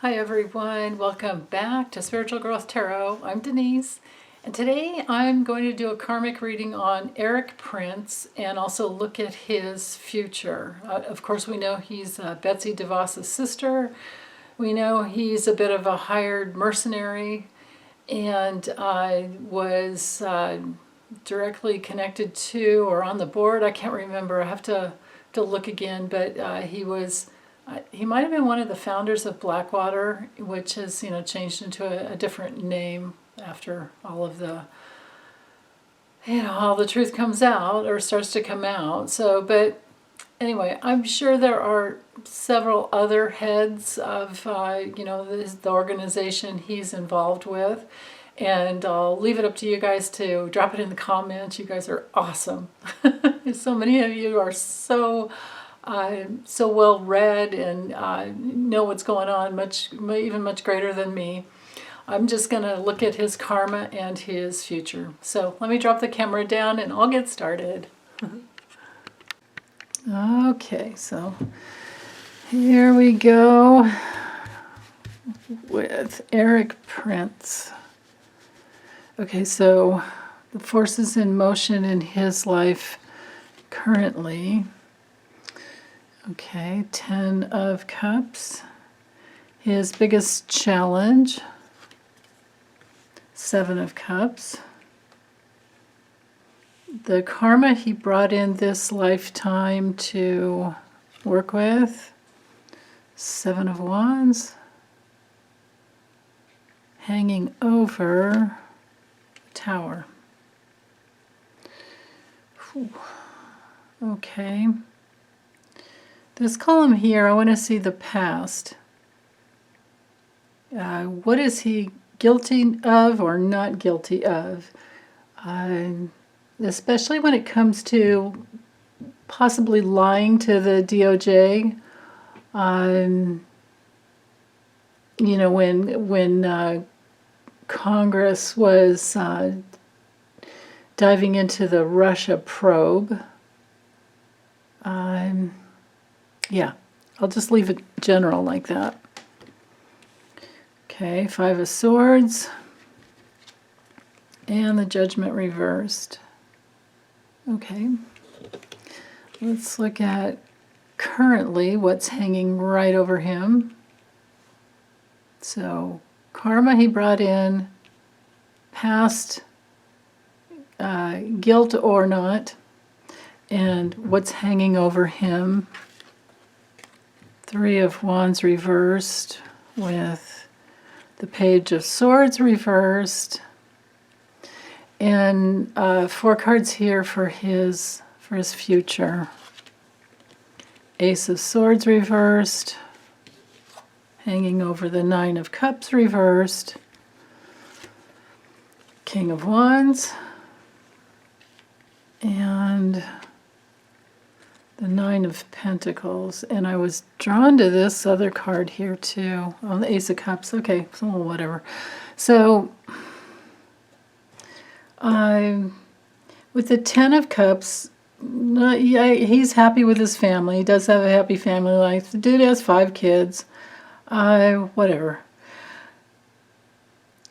Hi everyone, welcome back to Spiritual Growth Tarot. I'm Denise, and today I'm going to do a karmic reading on Erik Prince and also look at his future. Of course, we know he's Betsy DeVos's sister. We know he's a bit of a hired mercenary and was directly connected to or on the board. I can't remember. I have to look again, but he might have been one of the founders of Blackwater, which has, changed into a different name after all of the, all the truth comes out or starts to come out. So, but anyway, I'm sure there are several other heads of, the organization he's involved with. And I'll leave it up to you guys to drop it in the comments. You guys are awesome. So many of you are so well read and know what's going on, even much greater than me. I'm just going to look at his karma and his future. So let me drop the camera down and I'll get started. Okay, so here we go with Erik Prince. Okay, so the forces in motion in his life currently. Okay, 10 of Cups. His biggest challenge, 7 of Cups. The karma he brought in this lifetime to work with, 7 of Wands. Hanging over the Tower. Whew. Okay. This column here, I want to see the past. What is he guilty of or not guilty of? Especially when it comes to possibly lying to the DOJ. When Congress was diving into the Russia probe. Yeah, I'll just leave it general like that. Okay, 5 of Swords. And the Judgment reversed. Okay. Let's look at currently what's hanging right over him. So, karma he brought in, past guilt or not, and what's hanging over him. 3 of Wands reversed with the Page of Swords reversed, and 4 cards here for his future. Ace of Swords reversed, hanging over the 9 of Cups reversed, King of Wands, and the 9 of Pentacles. And I was drawn to this other card here too, on the Ace of Cups. Okay, so whatever. So, with the 10 of Cups, yeah, he's happy with his family. He does have a happy family life. The dude has 5 kids. Whatever.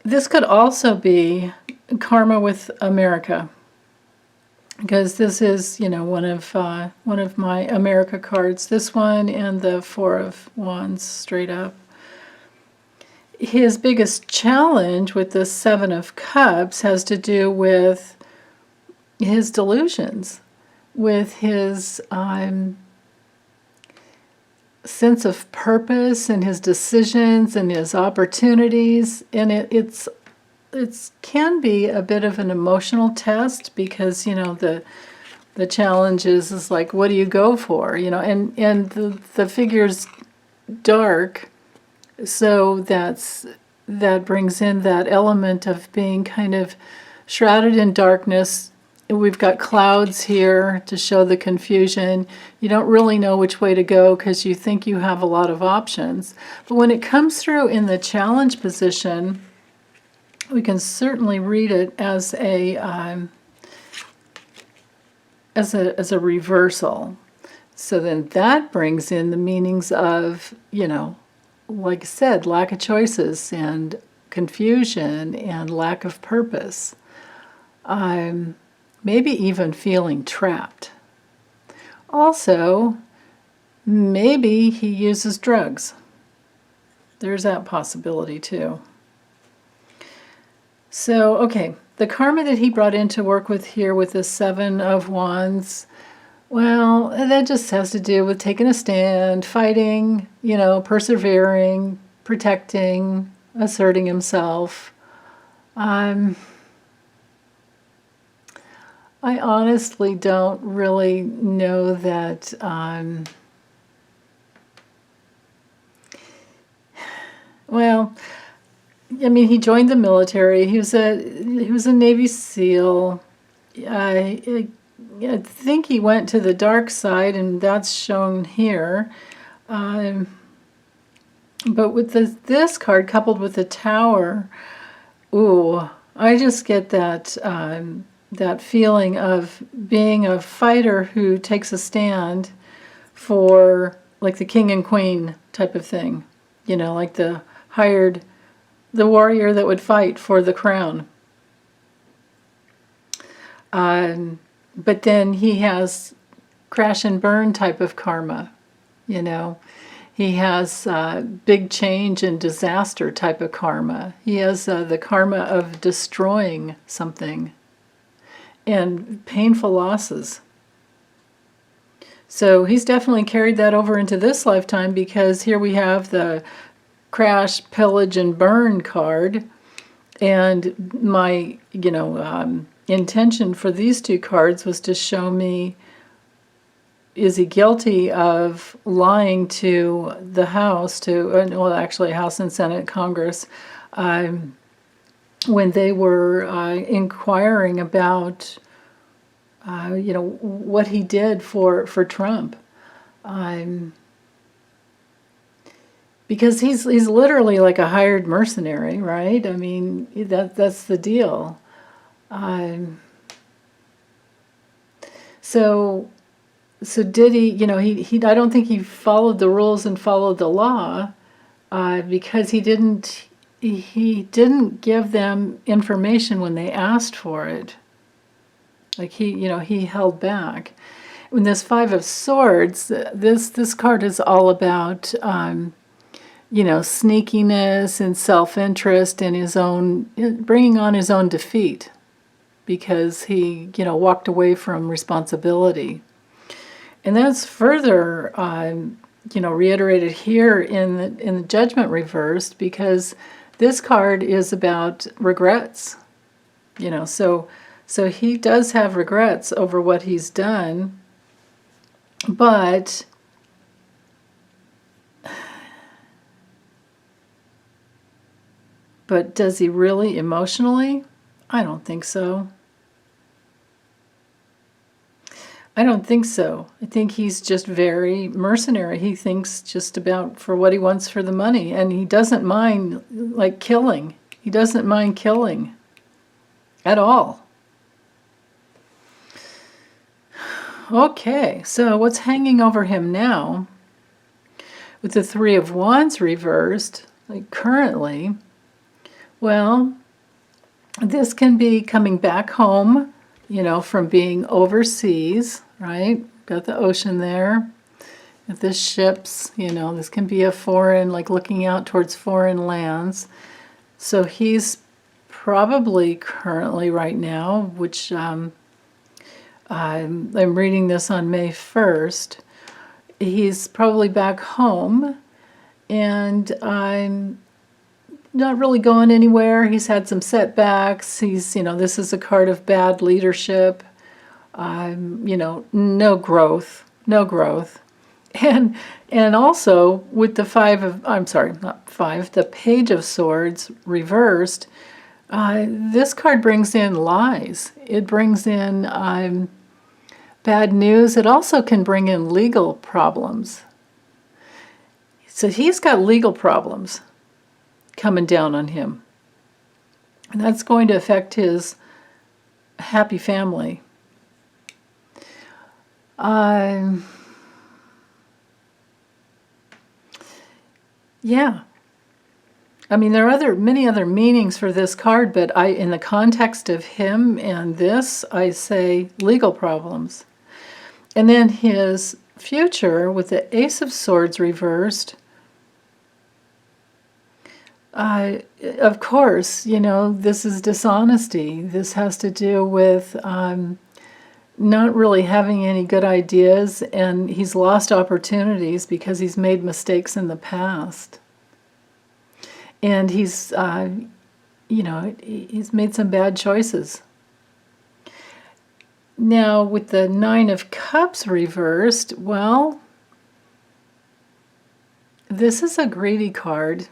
This could also be karma with America, because this is, one of my America cards. This one and the 4 of Wands straight up. His biggest challenge with the 7 of Cups has to do with his delusions, with his sense of purpose and his decisions and his opportunities, and it can be a bit of an emotional test, because the challenge is like, what do you go for, and the figure's dark, so that brings in that element of being kind of shrouded in darkness. We've got clouds here to show the confusion. You don't really know which way to go because you think you have a lot of options. But when it comes through in the challenge position, we can certainly read it as a reversal. So then that brings in the meanings of, like I said, lack of choices and confusion and lack of purpose. Maybe even feeling trapped. Also, maybe he uses drugs. There's that possibility too. So, okay, the karma that he brought in to work with here with the Seven of Wands, well, that just has to do with taking a stand, fighting, persevering, protecting, asserting himself. I honestly don't really know that. Well, I mean, he joined the military. He was a Navy SEAL. I think he went to the dark side, and that's shown here. But with this card coupled with the Tower, ooh, I just get that. That feeling of being a fighter who takes a stand for, like, the king and queen type of thing. Like the warrior that would fight for the crown. But then he has crash and burn type of karma. He has big change and disaster type of karma. He has the karma of destroying something and painful losses. So he's definitely carried that over into this lifetime, because here we have the crash, pillage, and burn card. And my, intention for these two cards was to show me, is he guilty of lying to the House, actually House and Senate, Congress, when they were inquiring about, what he did for Trump. Because he's literally like a hired mercenary, right? I mean, that's the deal. So did he? He I don't think he followed the rules and followed the law, because he didn't give them information when they asked for it. Like he held back. When this Five of Swords, this card is all about sneakiness and self-interest and his own, bringing on his own defeat, because he walked away from responsibility. And that's further reiterated here in the Judgment reversed, because this card is about regrets. So he does have regrets over what he's done, but does he really emotionally? I don't think so. I don't think so. I think he's just very mercenary. He thinks just about for what he wants for the money, and he doesn't mind killing. He doesn't mind killing at all. Okay, so what's hanging over him now with the Three of Wands reversed, currently? Well, this can be coming back home, from being overseas, right? Got the ocean there. If the ships, this can be a foreign, looking out towards foreign lands. So he's probably currently right now, which I'm reading this on May 1st, he's probably back home, and I'm not really going anywhere. He's had some setbacks. He's, this is a card of bad leadership. No growth. And also with the the Page of Swords reversed, this card brings in lies. It brings in bad news. It also can bring in legal problems. So he's got legal problems coming down on him. And that's going to affect his happy family. Yeah. I mean, there are many other meanings for this card, but in the context of him and this, I say legal problems. And then his future with the Ace of Swords reversed. Of course, this is dishonesty. This has to do with not really having any good ideas, and he's lost opportunities because he's made mistakes in the past. And he's made some bad choices. Now, with the Nine of Cups reversed, well, this is a greedy card.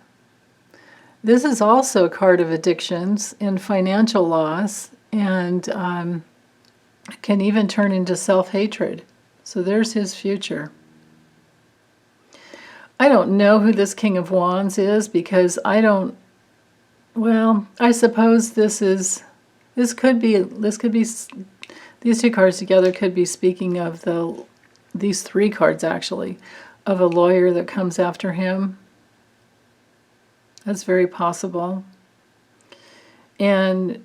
This is also a card of addictions and financial loss, and can even turn into self-hatred. So there's his future. I don't know who this King of Wands is because I suppose these two cards together could be speaking of these three cards actually, of a lawyer that comes after him. That's very possible. And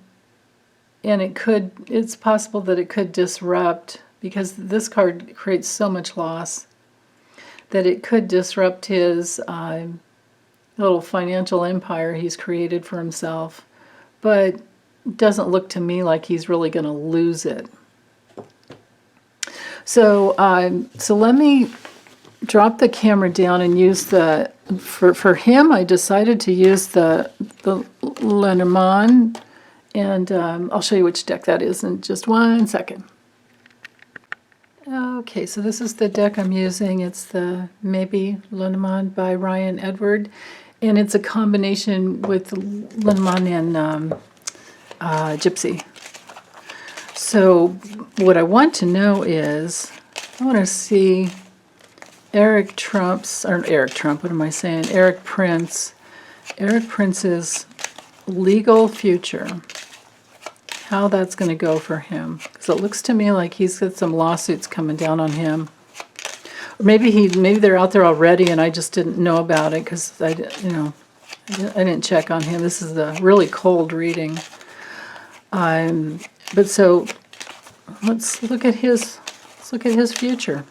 it's possible that it could disrupt, because this card creates so much loss, that it could disrupt his little financial empire he's created for himself. But it doesn't look to me like he's really going to lose it. So let me drop the camera down and use for him, I decided to use the Lenormand, and I'll show you which deck that is in just 1 second. Okay, so this is the deck I'm using. It's the Maybe Lenormand by Ryan Edward, and it's a combination with Lenormand and Gypsy. So what I want to know is, I want to see Erik Prince's legal future. How that's going to go for him. Because it looks to me like he's got some lawsuits coming down on him. Or maybe they're out there already and I just didn't know about it because I didn't check on him. This is a really cold reading. But so let's look at his future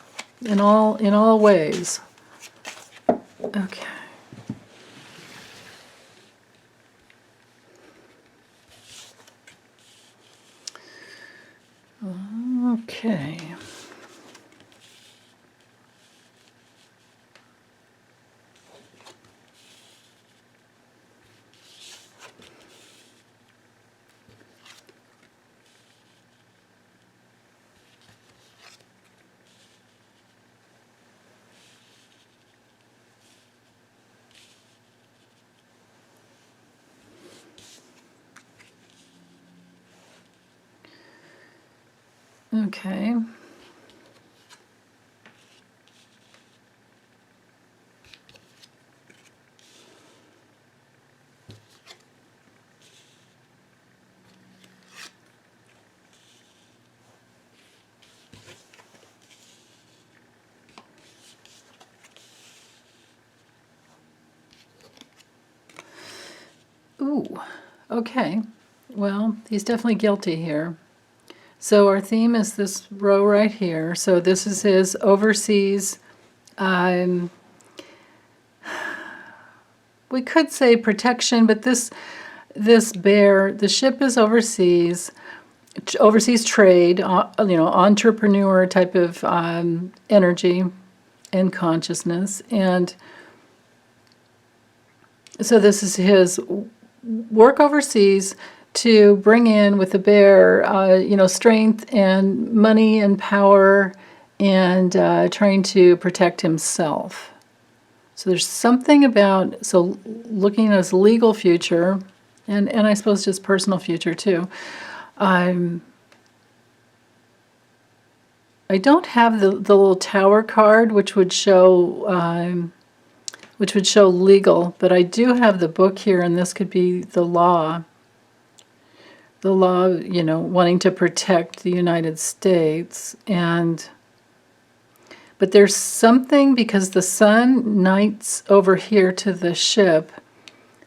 in all ways. Okay. Okay. Okay. Ooh, okay. Well, he's definitely guilty here. So our theme is this row right here. So this is his overseas, we could say protection, but this bear, the ship is overseas trade, entrepreneur type of energy and consciousness. And so this is his work overseas to bring in with the bear, strength and money and power, and trying to protect himself. So there's something about, looking at his legal future, and I suppose just personal future too. I don't have the little tower card, which would show legal, but I do have the book here, and this could be the law. The law, wanting to protect the United States, but But there's something, because the sun knights over here to the ship,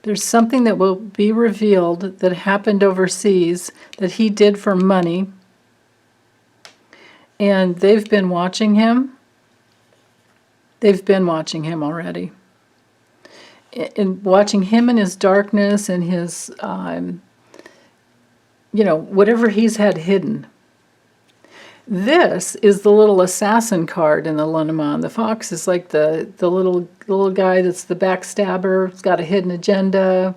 there's something that will be revealed that happened overseas that he did for money. And they've been watching him. They've been watching him already. And watching him in his darkness and his, whatever he's had hidden. This is the little assassin card in the Lenormand. The fox is like the little guy that's the backstabber. He's got a hidden agenda.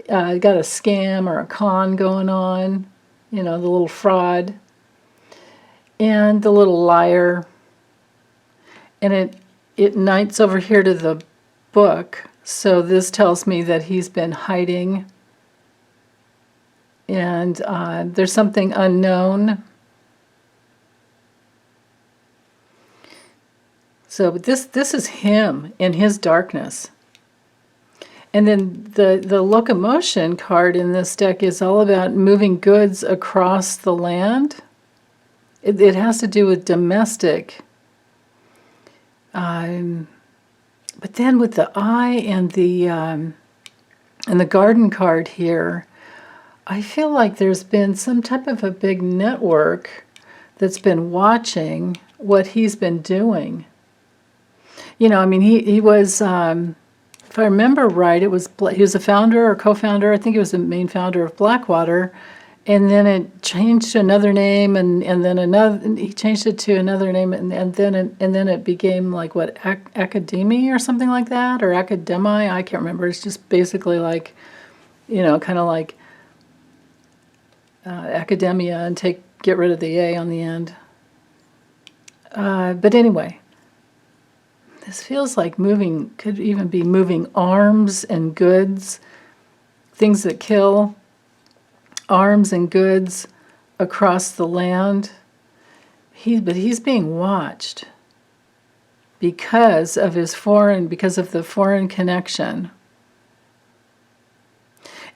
Got a scam or a con going on. The little fraud. And the little liar. And it knights over here to the book. So this tells me that he's been hiding. And there's something unknown. So this is him in his darkness. And then the locomotion card in this deck is all about moving goods across the land. It has to do with domestic. But then with the eye and the garden card here, I feel like there's been some type of a big network that's been watching what he's been doing. He was, if I remember right, he was a founder or co-founder. I think he was the main founder of Blackwater, and then it changed to another name, and then another. And he changed it to another name, and then it became like what, Academy or something like that, or Academi. I can't remember. It's just basically like, kind of like academia, and get rid of the A on the end. But anyway. This feels like could even be moving arms and goods, things that kill, arms and goods across the land. But he's being watched because of the foreign connection.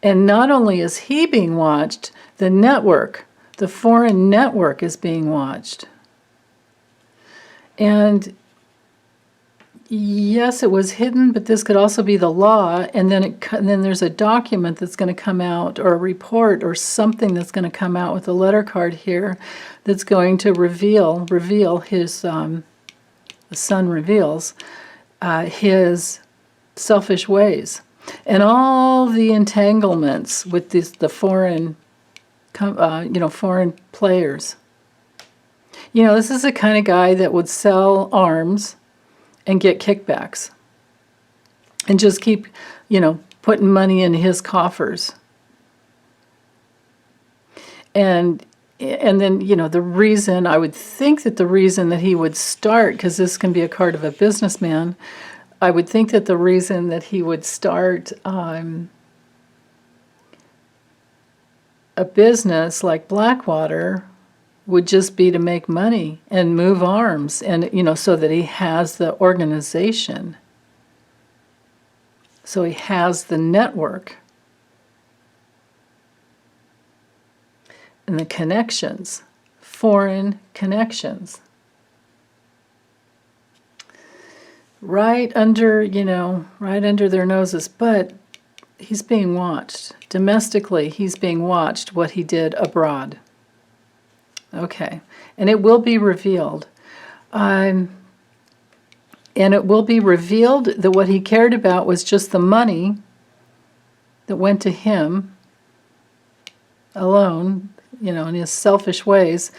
And not only is he being watched, the foreign network is being watched. And yes, it was hidden, but this could also be the law, and then there's a document that's going to come out, or a report, or something that's going to come out with a letter card here that's going to reveal his, the sun reveals, his selfish ways, and all the entanglements with the foreign, foreign players. This is the kind of guy that would sell arms and get kickbacks and just keep, putting money in his coffers. And then, the reason, I would think that the reason that he would start, because this can be a card of a businessman, I would think that the reason that he would start a business like Blackwater would just be to make money and move arms, and so that he has the organization, so he has the network and the connections, foreign connections, right under their noses. But he's being watched domestically. He's being watched what he did abroad. Okay, and it will be revealed. And it will be revealed that what he cared about was just the money that went to him alone, in his selfish ways.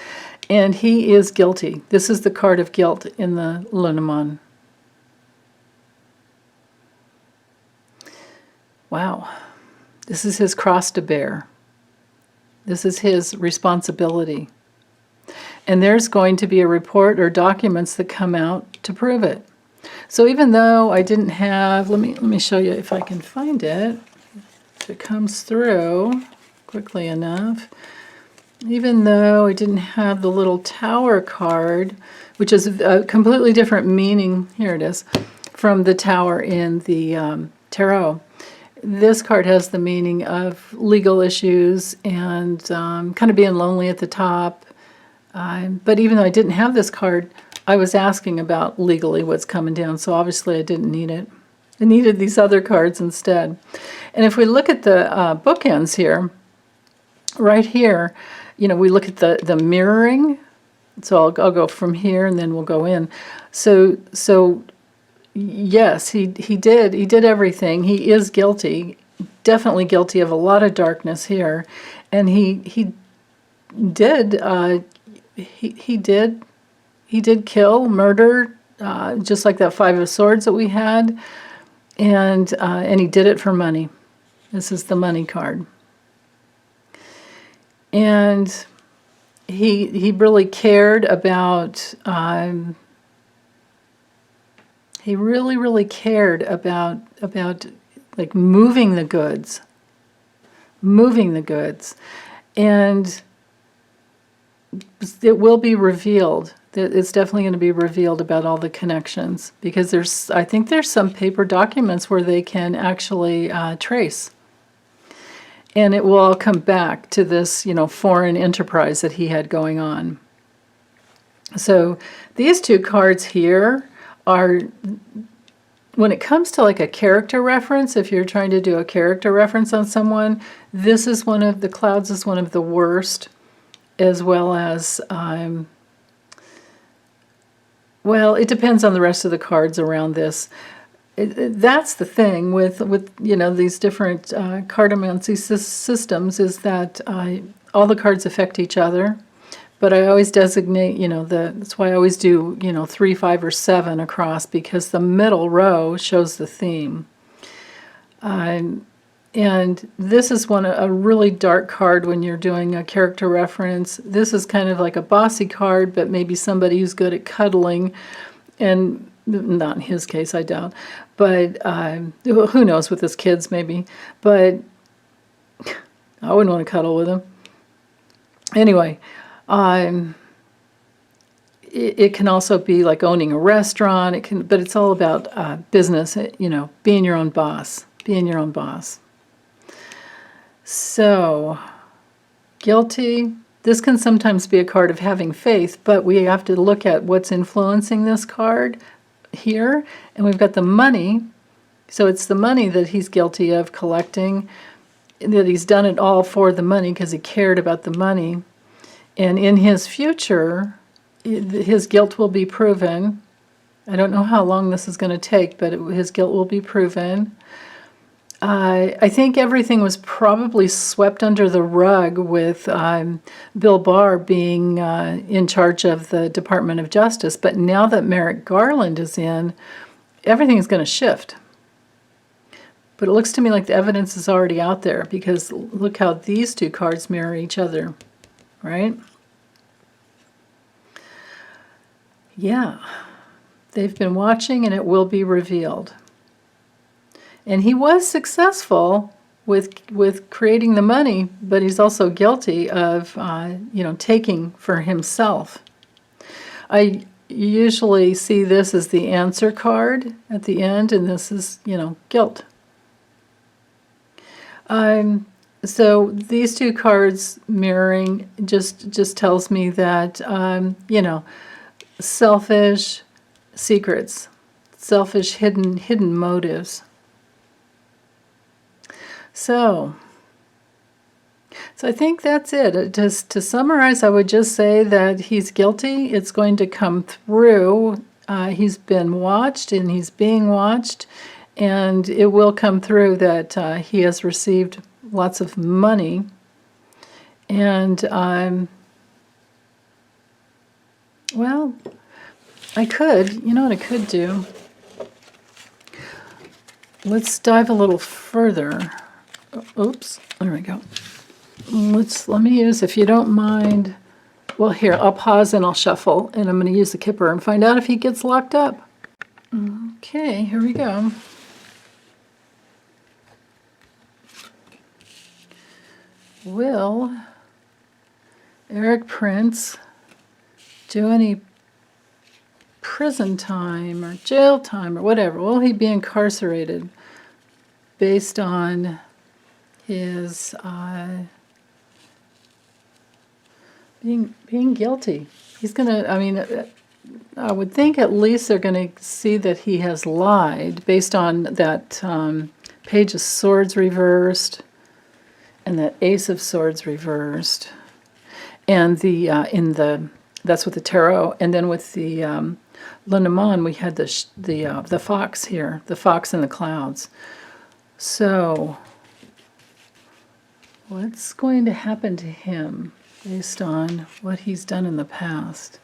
And he is guilty. This is the card of guilt in the Lenormand. Wow. This is his cross to bear. This is his responsibility. And there's going to be a report or documents that come out to prove it. So even though I didn't have, let me show you if I can find it, if it comes through quickly enough. Even though I didn't have the little tower card, which is a completely different meaning, here it is, from the tower in the tarot. This card has the meaning of legal issues and kind of being lonely at the top. But even though I didn't have this card, I was asking about legally what's coming down, so obviously I didn't need it. I needed these other cards instead. And if we look at the bookends here, right here, we look at the mirroring. So I'll go from here and then we'll go in. So yes, he did everything. He is guilty, definitely guilty of a lot of darkness here, and he did kill, murder, just like that Five of Swords that we had, and he did it for money. This is the money card, and he really cared about. He really cared about like moving the goods, and it will be revealed. It's definitely going to be revealed about all the connections, because I think there's some paper documents where they can actually trace, and it will all come back to this foreign enterprise that he had going on. So these two cards here are, when it comes to like a character reference, if you're trying to do a character reference on someone, this is one of the clouds is one of the worst, as well as well, it depends on the rest of the cards around this. That's the thing with these different cartomancy systems, is that all the cards affect each other. But I always designate, that's why I always do, 3, 5, or 7 across, because the middle row shows the theme. And this is a really dark card when you're doing a character reference. This is kind of like a bossy card, but maybe somebody who's good at cuddling, and not in his case, I doubt. But who knows with his kids, maybe. But I wouldn't want to cuddle with him. Anyway, it can also be like owning a restaurant. But it's all about business. Being your own boss. Being your own boss. So, guilty. This can sometimes be a card of having faith, but we have to look at what's influencing this card here. And we've got the money. So it's the money that he's guilty of collecting, that he's done it all for the money because he cared about the money. And in his future, his guilt will be proven. I don't know how long this is going to take, but his guilt will be proven. I think everything was probably swept under the rug with Bill Barr being in charge of the Department of Justice. But now that Merrick Garland is in, everything is going to shift. But it looks to me like the evidence is already out there, because look how these two cards mirror each other, right? Yeah, they've been watching, and it will be revealed. And he was successful with creating the money, but he's also guilty of, taking for himself. I usually see this as the answer card at the end, and this is, guilt. So these two cards mirroring just tells me that, selfish secrets, selfish hidden motives. So I think that's it. Just to summarize, I would just say that he's guilty. It's going to come through. He's been watched, and he's being watched, and it will come through that he has received lots of money. And, well, I could, what I could do? Let's dive a little further. Oops, there we go. Let me use, if you don't mind, well, here, I'll pause and I'll shuffle, and I'm going to use the Kipper and find out if he gets locked up. Okay, here we go. Will Erik Prince do any prison time or jail time or whatever? Will he be incarcerated based on his being guilty? He's gonna, I would think at least they're going to see that he has lied based on that Page of Swords reversed and that Ace of Swords reversed, and that's with the tarot, and then with the Lenormand we had the fox here, the fox in the clouds. So what's going to happen to him based on what he's done in the past?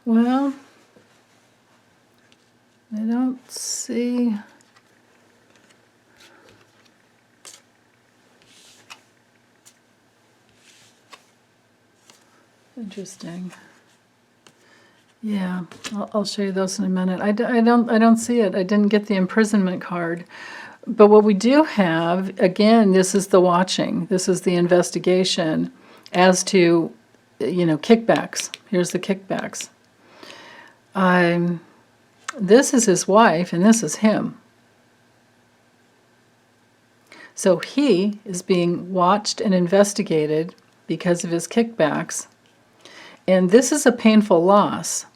Well, I don't see... Interesting. Yeah, I'll show you those in a minute. I don't see it. I didn't get the imprisonment card. But what we do have, again, this is the watching. This is the investigation as to, kickbacks. Here's the kickbacks. This is his wife, and this is him. So he is being watched and investigated because of his kickbacks. And this is a painful loss.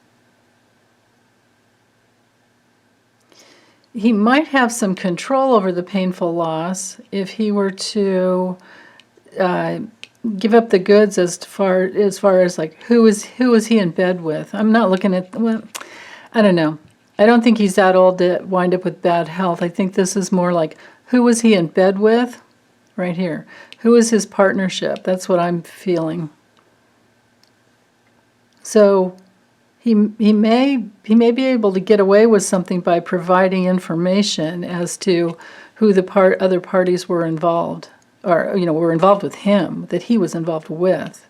He might have some control over the painful loss if he were to give up the goods as far as like who was he in bed with. I'm not looking at, well, I don't know. I don't think he's that old to wind up with bad health. I think this is more like who was he in bed with, right here. Who is his partnership? That's what I'm feeling. So he may be able to get away with something by providing information as to who the other parties were involved, or were involved with him, that he was involved with.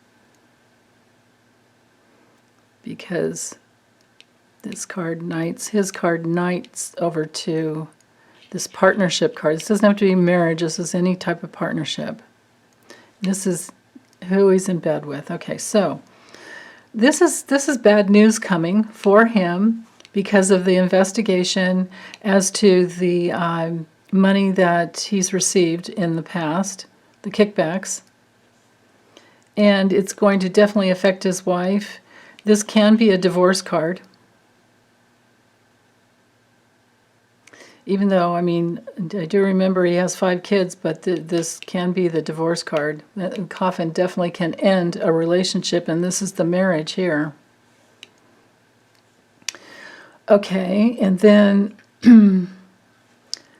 Because this card knights, his card knights over to this partnership card. This doesn't have to be marriage, this is any type of partnership. This is who he's in bed with. Okay, so this is bad news coming for him because of the investigation as to the money that he's received in the past, the kickbacks. And it's going to definitely affect his wife. This can be a divorce card. Even though, I do remember he has 5 kids, but this can be the divorce card. The coffin definitely can end a relationship, and this is the marriage here. Okay, and then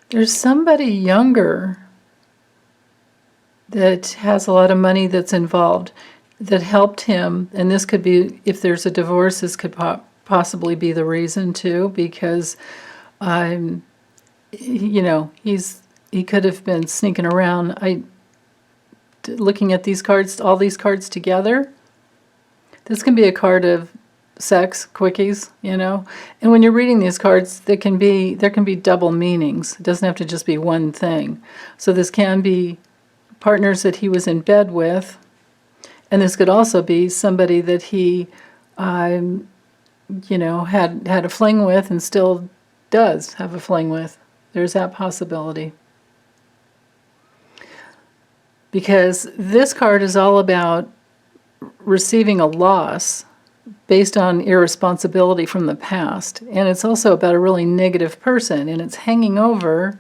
there's somebody younger that has a lot of money that's involved that helped him, and this could be, if there's a divorce, this could possibly be the reason too, because he could have been sneaking around. Looking at these cards, all these cards together, this can be a card of sex, quickies, And when you're reading these cards, there can be double meanings. It doesn't have to just be one thing. So this can be partners that he was in bed with, and this could also be somebody that he, had a fling with and still does have a fling with. There's that possibility. Because this card is all about receiving a loss based on irresponsibility from the past. And it's also about a really negative person. And it's hanging over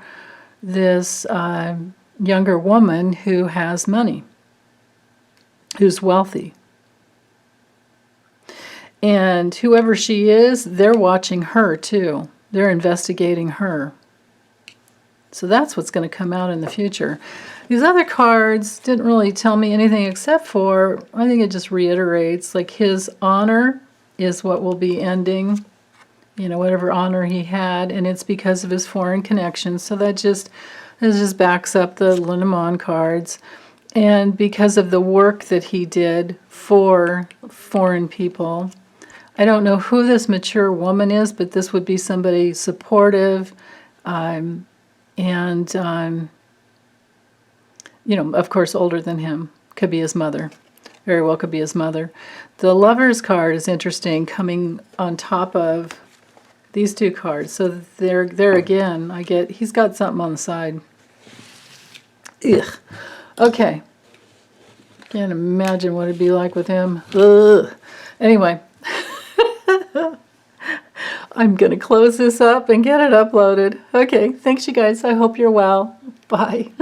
this younger woman who has money, who's wealthy. And whoever she is, they're watching her too. They're investigating her. So that's what's going to come out in the future. These other cards didn't really tell me anything except for, I think it just reiterates, like his honor is what will be ending, whatever honor he had, and it's because of his foreign connections. So that just backs up the Lenormand cards. And because of the work that he did for foreign people. I don't know who this mature woman is, but this would be somebody supportive, and of course older than him. Could be his mother. Very well could be his mother. The Lover's card is interesting, coming on top of These two cards. So there again, he's got something on the side. Ugh. Okay. Can't imagine what it'd be like with him. Ugh. Anyway. I'm going to close this up and get it uploaded. Okay, thanks you guys. I hope you're well. Bye.